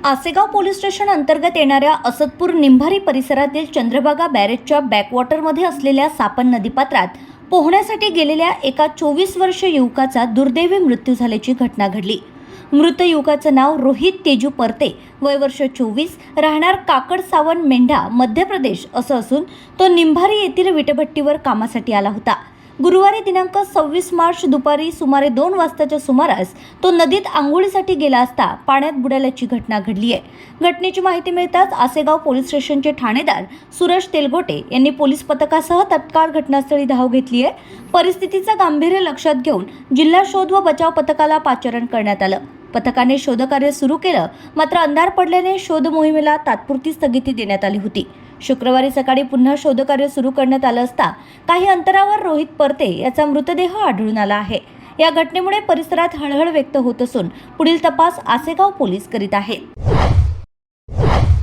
Asegaon police station अंतर्गत येणाऱ्या असदपूर निंभारी परिसरातील चंद्रभागा बॅरेजच्या बॅकवॉटरमध्ये असलेल्या सापन नदीपात्रात पोहण्यासाठी गेलेल्या एका 24 वर्षीय युवकाचा दुर्दैवी मृत्यू झाल्याची घटना घडली। मृत युवकाचं नाव रोहित तेजू परते, वय वर्ष 24, राहणार काकड सावन मेंढा, मध्य प्रदेश असं असून तो निंभारी येथील विटभट्टीवर कामासाठी आला होता। गुरुवारी दिनांक 26 मार्च दुपारी सुमारे 2 वाजताच्या सुमारास तो नदीत आंघोळीसाठी गेला असता पाण्यात बुडाल्याची घटना घडली आहे। घटनेची माहिती मिळताच आसेगाव पोलीस स्टेशनचे ठाणेदार सुरेश तेलगोटे यांनी पोलीस पथकासह तत्काळ घटनास्थळी धाव घेतली आहे। परिस्थितीचं गांभीर्य लक्षात घेऊन जिल्हा शोध व बचाव पथकाला पाचारण करण्यात आलं। पथकाने शोधकार्य सुरू केलं, मात्र अंधार पडल्याने शोध मोहिमेला तात्पुरती स्थगिती देण्यात आली होती। शुक्रवारी सकाळी पुन्हा शोधकार्य सुरू करण्यात आलं असता काही अंतरावर रोहित परते याचा मृतदेह आढळून आला आहे। या घटनेमुळे परिसरात हळहळ व्यक्त होत असून पुढील तपास आसेगाव पोलीस करीत आहेत।